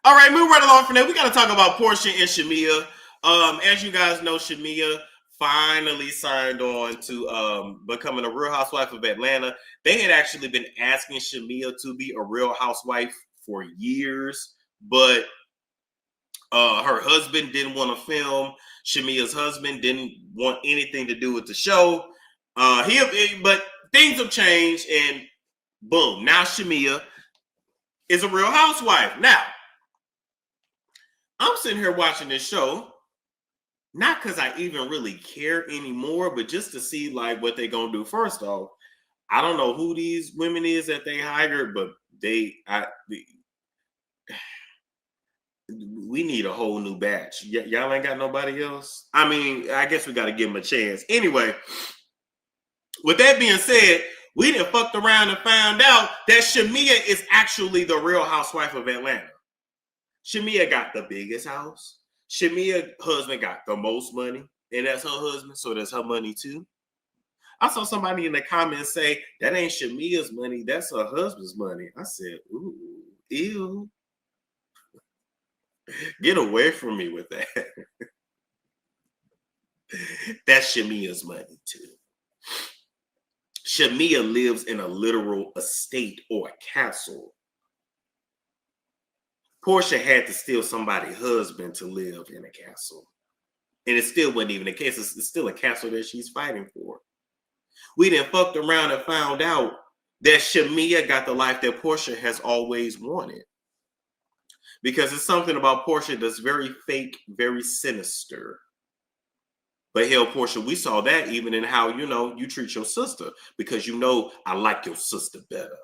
All right, move right along from there. We got to talk about Porsha and Shamea. As you guys know, Shamea finally signed on to becoming a Real Housewife of Atlanta. They had actually been asking Shamea to be a Real Housewife for years, but her husband didn't want to film. Shamea's husband didn't want anything to do with the show. But things have changed, and boom, now Shamea is a Real Housewife. Now, I'm sitting here watching this show, not because I even really care anymore, but just to see like what they're gonna do. First off, I don't know who these women is that they hired, but we need a whole new batch. Y'all ain't got nobody else. I mean, I guess we got to give them a chance. Anyway, with that being said, we done fucked around and found out that Shamea is actually the Real Housewife of Atlanta. Shamea got the biggest house. Shamea's husband got the most money, and that's her husband, so that's her money too. I saw somebody in the comments say, that ain't Shamea's money, that's her husband's money. I said, ooh, ew. Get away from me with that. That's Shamea's money too. Shamea lives in a literal estate or a castle. Porsha had to steal somebody's husband to live in a castle. And it still wasn't even the case. It's still a castle that she's fighting for. We then fucked around and found out that Shamea got the life that Porsha has always wanted. Because it's something about Porsha that's very fake, very sinister. But hell, Porsha, we saw that even in how, you treat your sister. Because I like your sister better.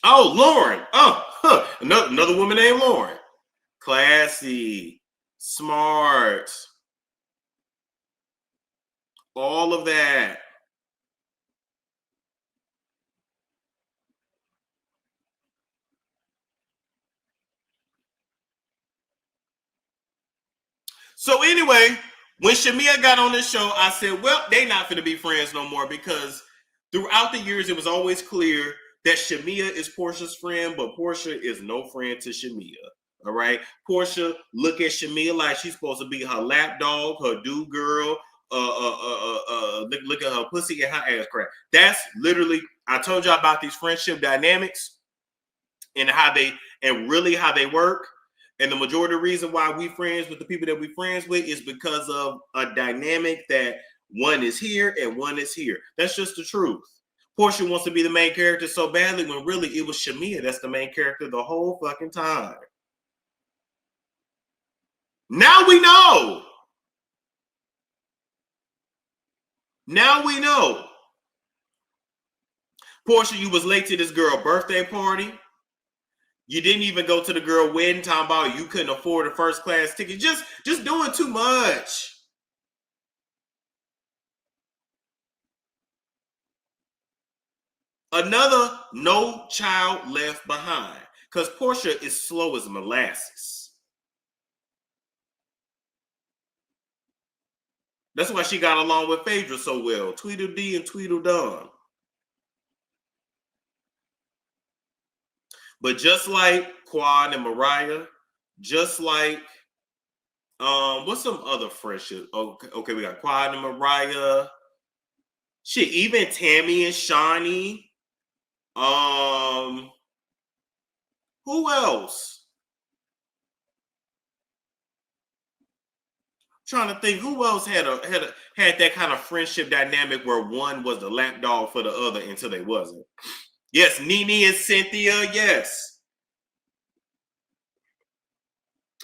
Oh, Lauren. Oh, another woman named Lauren. Classy, smart. All of that. So anyway, when Shamea got on this show, I said, well, they not going to be friends no more, because throughout the years, it was always clear that Shamea is Porsha's friend, but Porsha is no friend to Shamea. All right. Porsha look at Shamea like she's supposed to be her lap dog, her do girl. Look at her pussy and her ass crack. That's literally, I told y'all about these friendship dynamics and how they work. And the majority of the reason why we friends with the people that we friends with is because of a dynamic that one is here and one is here. That's just the truth. Porsha wants to be the main character so badly when really it was Shamea that's the main character the whole fucking time. Now we know. Now we know. Porsha, you was late to this girl birthday party. You didn't even go to the girl wedding, talking about you couldn't afford a first class ticket. Just doing too much. Another no child left behind. Because Porsha is slow as molasses. That's why she got along with Phaedra so well. Tweedledee and Tweedledum. But just like Quad and Mariah, just like what's some other friendship? Okay, we got Quad and Mariah. Shit, even Tammy and Shawnee. Who else? Trying to think who else had that kind of friendship dynamic where one was the lapdog for the other until they wasn't. Yes, Nene and Cynthia. Yes.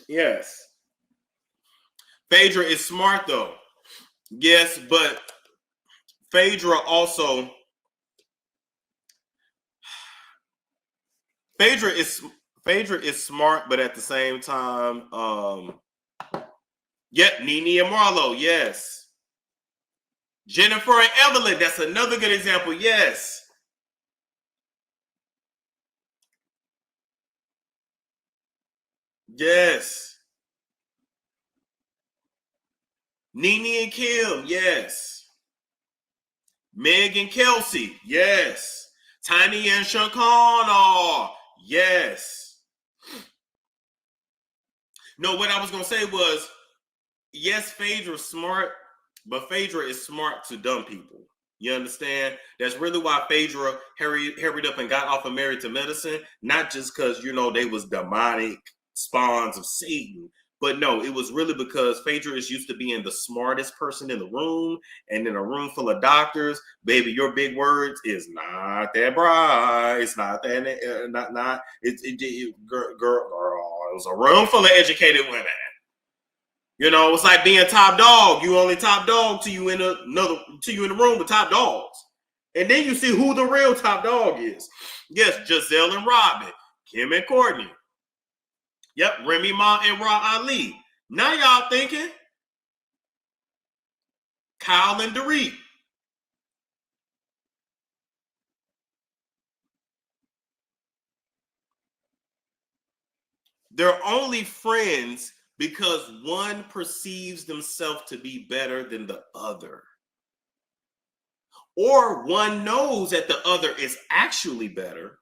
Yes. Phaedra is smart though. Yes, but Phaedra is smart, but at the same time, Nene and Marlo, yes. Jennifer and Evelyn, that's another good example, yes. Yes. Nene and Kim, yes. Meg and Kelsey, yes. Tiny and Shakana, Yes. No, what I was going to say was, yes, Phaedra's smart, but Phaedra is smart to dumb people. You understand? That's really why Phaedra hurried up and got off of Married to Medicine. Not just because, they was demonic spawns of Satan. But no, it was really because Phaedra is used to being the smartest person in the room. And in a room full of doctors, baby, your big words is not that bright. It's not that, girl, it was a room full of educated women. It's like being top dog. You only top dog till you in the room with top dogs. And then you see who the real top dog is. Yes, Giselle and Robin, Kim and Courtney. Yep, Remy Ma and Ra Ali. Now y'all thinking Kyle and Dorit. They're only friends because one perceives themselves to be better than the other. Or one knows that the other is actually better.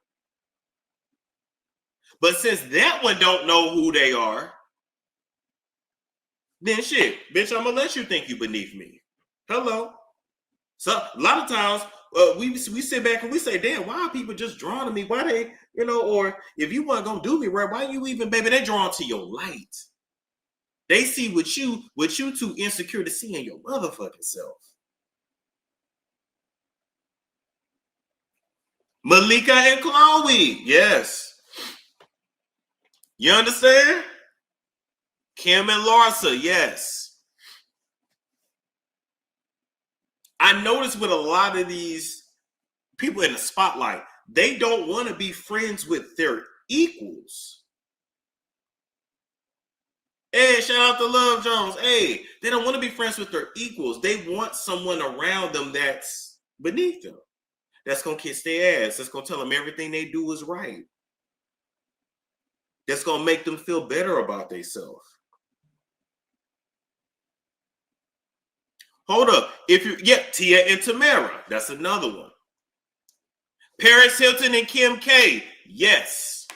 But since that one don't know who they are, then shit, bitch, I'm gonna let you think you beneath me. Hello. So a lot of times we sit back and we say, damn, why are people just drawn to me? Why they, or if you weren't gonna do me right, why you even, baby, they drawn to your light. They see what you too insecure to see in your motherfucking self. Malika and Chloe, yes. You understand? Kim and Larsa, yes. I noticed with a lot of these people in the spotlight, they don't want to be friends with their equals. Hey, shout out to Love Jones. Hey, they don't want to be friends with their equals. They want someone around them that's beneath them. That's going to kiss their ass. That's going to tell them everything they do is right. That's going to make them feel better about themselves. Hold up. Tia and Tamara. That's another one. Paris Hilton and Kim K. Yes.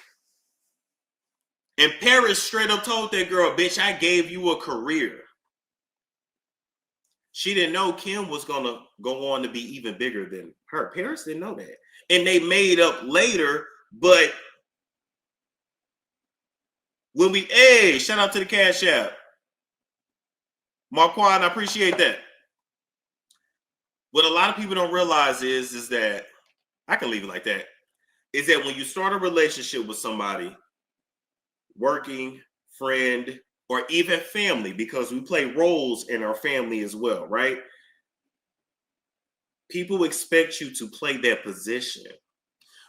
And Paris straight up told that girl, bitch, I gave you a career. She didn't know Kim was going to go on to be even bigger than her. Paris didn't know that. And they made up later, but when shout out to the Cashapp. Marquand, I appreciate that. What a lot of people don't realize is that, I can leave it like that, is that when you start a relationship with somebody, working, friend, or even family, because we play roles in our family as well, right? People expect you to play that position.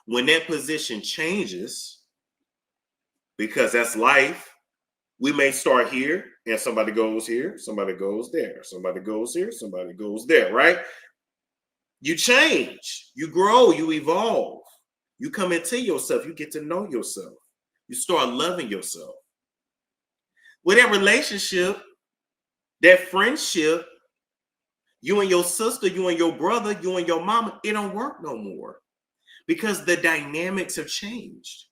When that position changes, because that's life, we may start here and somebody goes here, somebody goes there, somebody goes here, somebody goes there, right? You change, you grow, you evolve. You come into yourself, you get to know yourself. You start loving yourself. With that relationship, that friendship, you and your sister, you and your brother, you and your mama, it don't work no more because the dynamics have changed.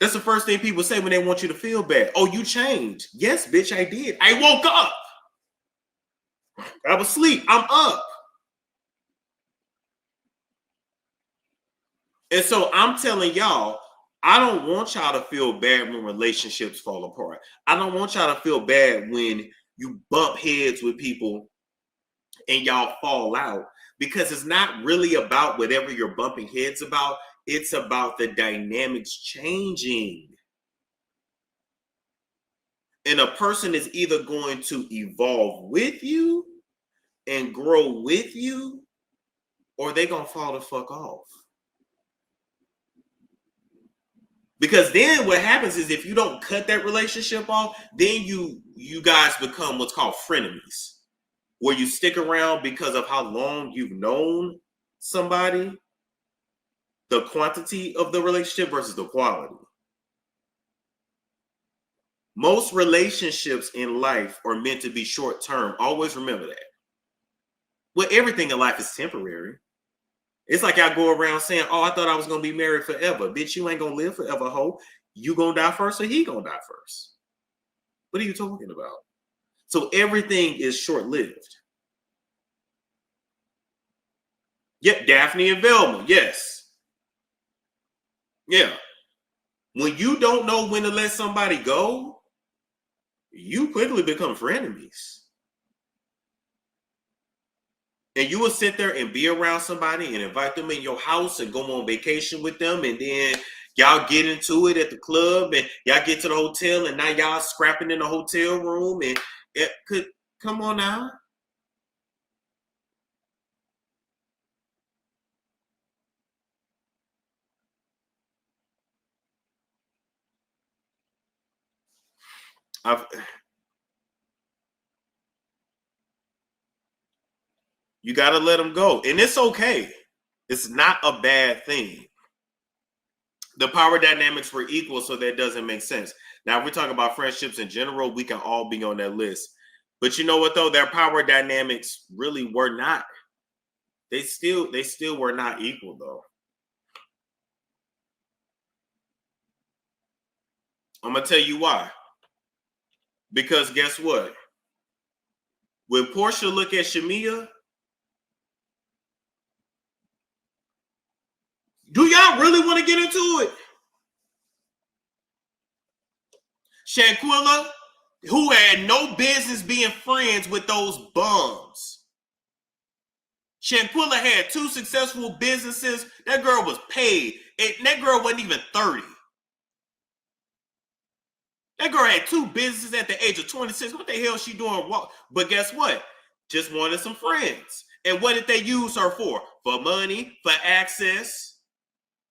That's the first thing people say when they want you to feel bad. Oh, you changed. Yes, bitch, I did. I woke up. I was asleep. I'm up. And so I'm telling y'all, I don't want y'all to feel bad when relationships fall apart. I don't want y'all to feel bad when you bump heads with people and y'all fall out, because it's not really about whatever you're bumping heads about. It's about the dynamics changing. And a person is either going to evolve with you and grow with you, or they're going to fall the fuck off. Because then what happens is if you don't cut that relationship off, then you guys become what's called frenemies, where you stick around because of how long you've known somebody, the quantity of the relationship versus the quality. Most relationships in life are meant to be short term. Always remember that. Well, everything in life is temporary. It's like y'all go around saying, oh, I thought I was going to be married forever. Bitch, you ain't going to live forever, ho. You going to die first or he going to die first? What are you talking about? So everything is short-lived. Yep, Daphne and Velma, yes. Yeah. When you don't know when to let somebody go, you quickly become frenemies. And you will sit there and be around somebody and invite them in your house and go on vacation with them. And then y'all get into it at the club and y'all get to the hotel and now y'all scrapping in the hotel room. And it could, come on now. You got to let them go. And it's okay. It's not a bad thing. The power dynamics were equal, so that doesn't make sense. Now, if we're talking about friendships in general, we can all be on that list. But you know what, though? Their power dynamics really were not. They still were not equal, though. I'm going to tell you why. Because guess what? When Porsha look at Shamea, do y'all really want to get into it? Shanquilla, who had no business being friends with those bums. Shanquilla had 2 successful businesses. That girl was paid. And that girl wasn't even 30. That girl had 2 businesses at the age of 26. What the hell is she doing? But guess what? Just wanted some friends. And what did they use her for? For money, for access.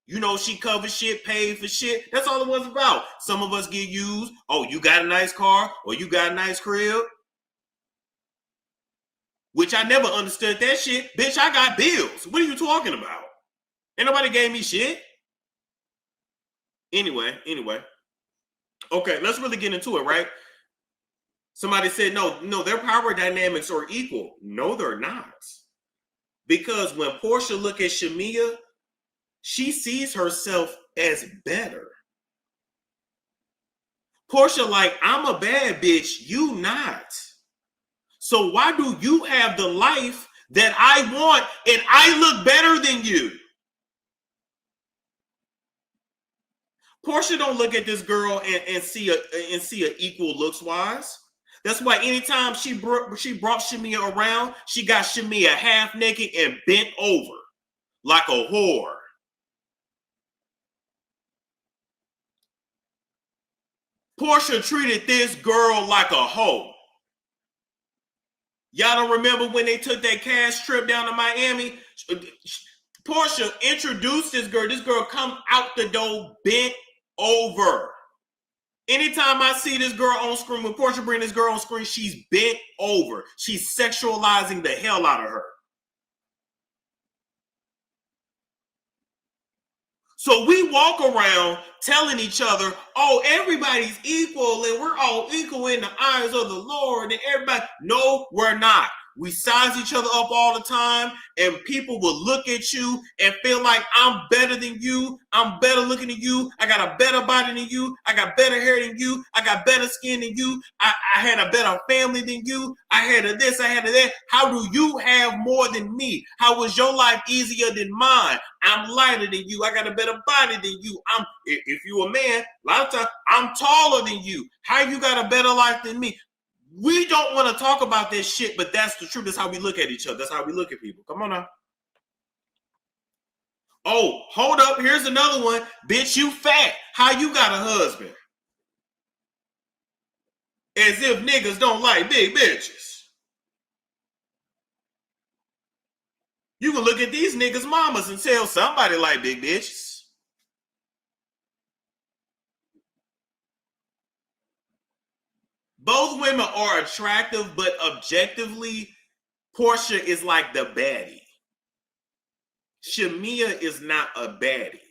You know, she covered shit, paid for shit. That's all it was about. Some of us get used. Oh, you got a nice car or you got a nice crib. Which I never understood that shit. Bitch, I got bills. What are you talking about? Ain't nobody gave me shit. Anyway. Okay, let's really get into it, right? Somebody said, no, their power dynamics are equal. No, they're not. Because when Porsha look at Shamea, she sees herself as better. Porsha like, I'm a bad bitch, you not. So why do you have the life that I want and I look better than you? Porsha don't look at this girl and see a equal looks wise. That's why anytime she brought Shamea around, she got Shamea half naked and bent over like a whore. Porsha treated this girl like a hoe. Y'all don't remember when they took that cash trip down to Miami? Porsha introduced this girl. This girl come out the door bent over. Anytime I see this girl on screen, when Porsha bring this girl on screen, she's bent over. She's sexualizing the hell out of her. So we walk around telling each other, oh, everybody's equal and we're all equal in the eyes of the Lord and everybody. No, we're not. We size each other up all the time and people will look at you and feel like I'm better than you. I'm better looking than you. I got a better body than you. I got better hair than you. I got better skin than you. I had a better family than you. I had a this, I had a that. How do you have more than me? How was your life easier than mine? I'm lighter than you. I got a better body than you. If you a man, a lot of times I'm taller than you. How you got a better life than me? We don't want to talk about this shit, but that's the truth. That's how we look at each other. That's how we look at people. Come on now. Oh, hold up. Here's another one. Bitch, you fat. How you got a husband? As if niggas don't like big bitches. You can look at these niggas' mamas and tell somebody like big bitches. Both women are attractive, but objectively, Porsha is like the baddie. Shamea is not a baddie.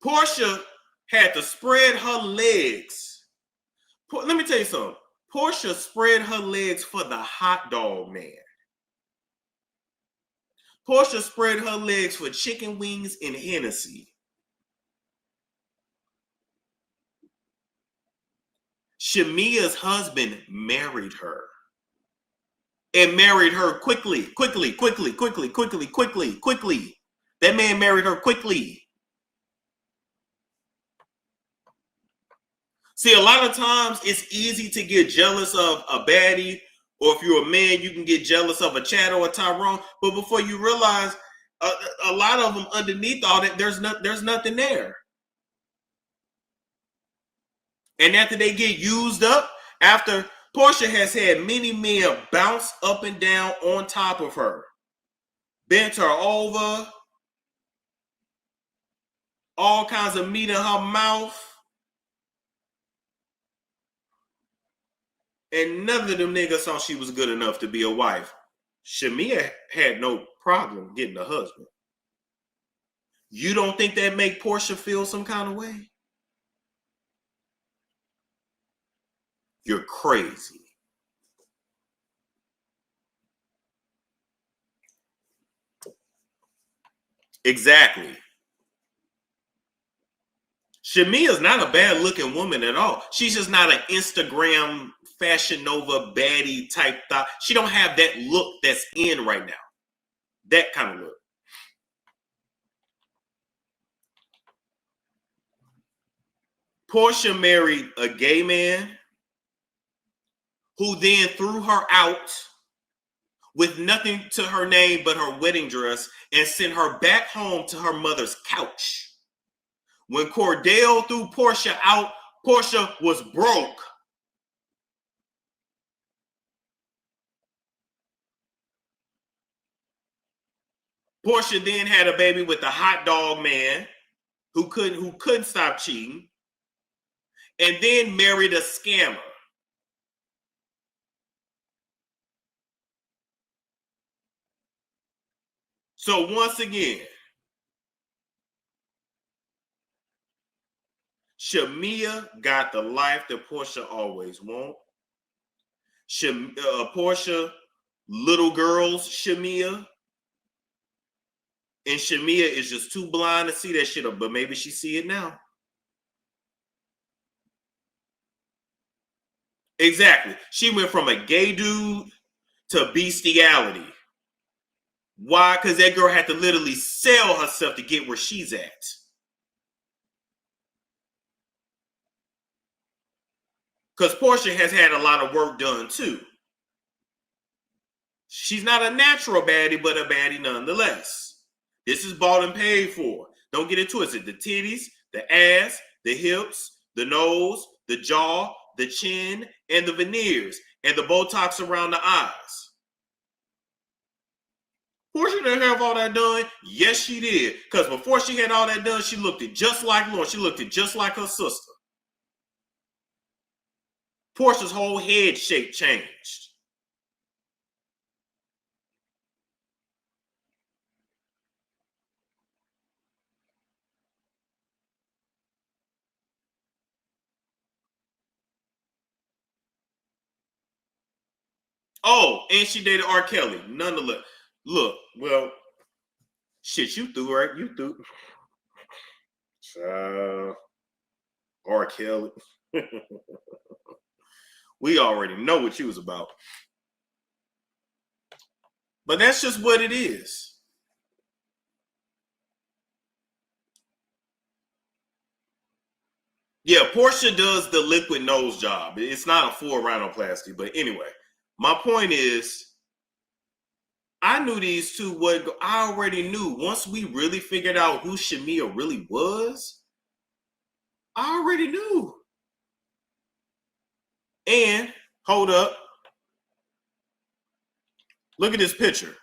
Porsha had to spread her legs Let me tell you something. Porsha spread her legs for the hot dog man. Porsha spread her legs for chicken wings and Hennessy. Shamea's husband married her. And married her quickly. That man married her quickly. See, a lot of times it's easy to get jealous of a baddie, or if you're a man, you can get jealous of a Chad or a Tyrone. But before you realize, a lot of them underneath all that, there's nothing there. And after they get used up, after Porsha has had many men bounce up and down on top of her, bent her over, all kinds of meat in her mouth. And none of them niggas thought she was good enough to be a wife. Shamea had no problem getting a husband. You don't think that make Porsha feel some kind of way? You're crazy. Exactly. Shamea's not a bad looking woman at all. She's just not an Instagram Fashion Nova baddie type thought. She don't have that look that's in right now. That kind of look. Porsha married a gay man who then threw her out with nothing to her name but her wedding dress and sent her back home to her mother's couch. When Cordell threw Porsha out, Porsha was broke. Porsha then had a baby with a hot dog man who couldn't stop cheating, and then married a scammer. So once again, Shamea got the life that Porsha always want. Porsha, little girls, Shamea. And Shamea is just too blind to see that shit, but maybe she see it now. Exactly. She went from a gay dude to bestiality. Why? Because that girl had to literally sell herself to get where she's at. Because Porsha has had a lot of work done too. She's not a natural baddie, but a baddie nonetheless. This is bought and paid for. Don't get into it. It's the titties, the ass, the hips, the nose, the jaw, the chin, and the veneers, and the Botox around the eyes. Porsha didn't have all that done. Yes, she did. Because before she had all that done, she looked it just like Lauren. She looked it just like her sister. Porsha's whole head shape changed. Oh, and she dated R. Kelly. Nonetheless, look, well, shit, you threw, right? You threw. R. Kelly. We already know what you was about. But that's just what it is. Yeah, Porsha does the liquid nose job. It's not a full rhinoplasty. But anyway, my point is, I knew these two would go. I already knew. Once we really figured out who Shamea really was, I already knew. And hold up. Look at this picture.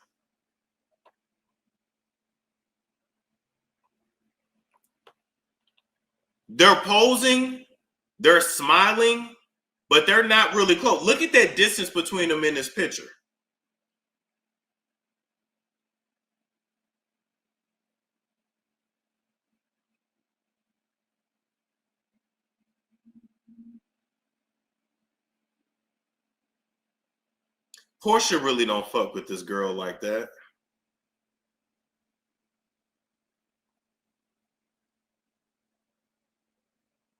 They're posing, they're smiling, but they're not really close. Look at that distance between them in this picture. Porsha really don't fuck with this girl like that.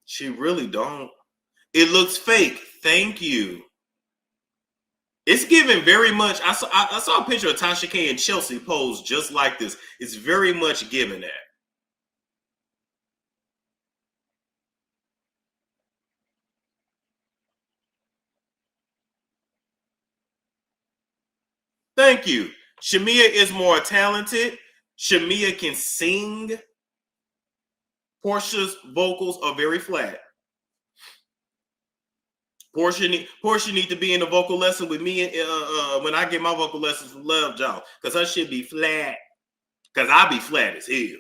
She really don't. It looks fake. Thank you. It's giving very much. I saw a picture of Tasha K and Chelsea posed just like this. It's very much giving that. Thank you. Shamea is more talented. Shamea can sing. Porsha's vocals are very flat. Porsha need to be in a vocal lesson with me when I get my vocal lessons from Love Jones, because her shit be flat. Because I be flat as hell.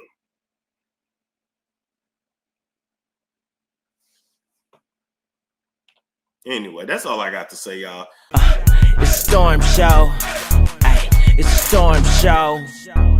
Anyway, that's all I got to say, y'all. It's a storm show. Ay, it's a storm show.